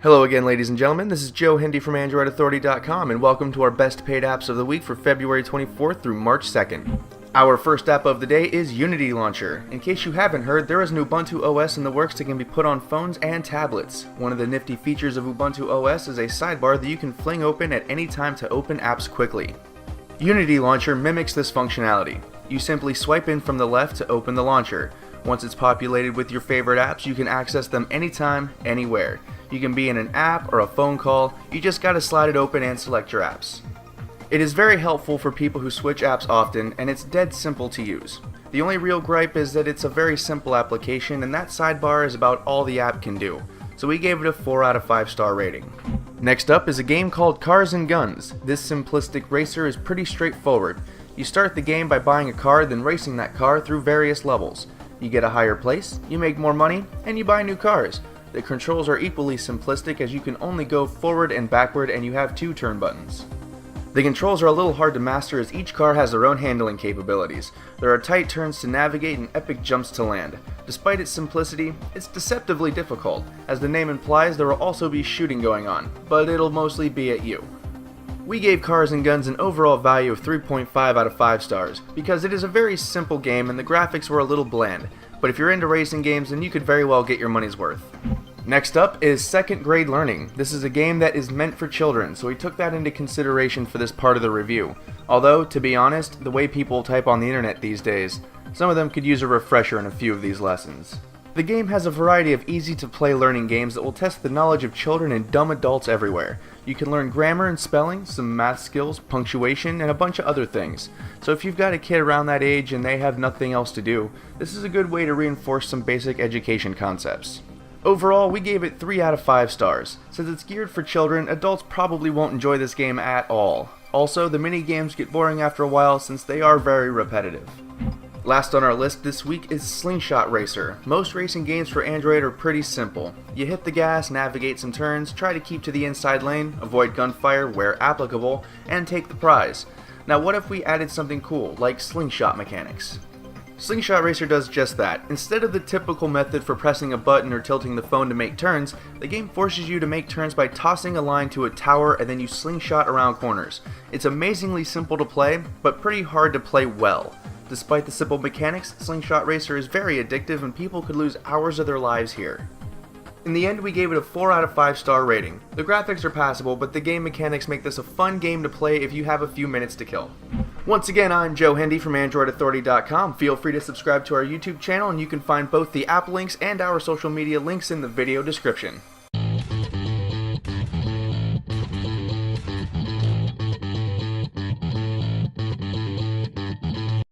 Hello again, ladies and gentlemen. This is Joe Hendy from AndroidAuthority.com, and welcome to our best paid apps of the week for February 24th through March 2nd. Our first app of the day is Unity Launcher. In case you haven't heard, there is an Ubuntu OS in the works that can be put on phones and tablets. One of the nifty features of Ubuntu OS is a sidebar that you can fling open at any time to open apps quickly. Unity Launcher mimics this functionality. You simply swipe in from the left to open the launcher. Once it's populated with your favorite apps, you can access them anytime, anywhere. You can be in an app or a phone call, you just gotta slide it open and select your apps. It is very helpful for people who switch apps often, and it's dead simple to use. The only real gripe is that it's a very simple application, and that sidebar is about all the app can do. So we gave it a 4 out of 5 star rating. Next up is a game called Cars and Guns. This simplistic racer is pretty straightforward. You start the game by buying a car, then racing that car through various levels. You get a higher place, you make more money, and you buy new cars. The controls are equally simplistic as you can only go forward and backward, and you have 2 turn buttons. The controls are a little hard to master as each car has their own handling capabilities. There are tight turns to navigate and epic jumps to land. Despite its simplicity, it's deceptively difficult. As the name implies, there will also be shooting going on, but it'll mostly be at you. We gave Cars and Guns an overall value of 3.5 out of 5 stars, because it is a very simple game and the graphics were a little bland, but if you're into racing games then you could very well get your money's worth. Next up is Second Grade Learning. This is a game that is meant for children, so we took that into consideration for this part of the review. Although, to be honest, the way people type on the internet these days, some of them could use a refresher in a few of these lessons. The game has a variety of easy-to-play learning games that will test the knowledge of children and dumb adults everywhere. You can learn grammar and spelling, some math skills, punctuation, and a bunch of other things. So if you've got a kid around that age and they have nothing else to do, this is a good way to reinforce some basic education concepts. Overall, we gave it 3 out of 5 stars. Since it's geared for children, adults probably won't enjoy this game at all. Also, the mini-games get boring after a while since they are very repetitive. Last on our list this week is Slingshot Racer. Most racing games for Android are pretty simple. You hit the gas, navigate some turns, try to keep to the inside lane, avoid gunfire where applicable, and take the prize. Now what if we added something cool, like slingshot mechanics? Slingshot Racer does just that. Instead of the typical method for pressing a button or tilting the phone to make turns, the game forces you to make turns by tossing a line to a tower and then you slingshot around corners. It's amazingly simple to play, but pretty hard to play well. Despite the simple mechanics, Slingshot Racer is very addictive and people could lose hours of their lives here. In the end, we gave it a 4 out of 5 star rating. The graphics are passable, but the game mechanics make this a fun game to play if you have a few minutes to kill. Once again, I'm Joe Hendy from AndroidAuthority.com. Feel free to subscribe to our YouTube channel and you can find both the app links and our social media links in the video description.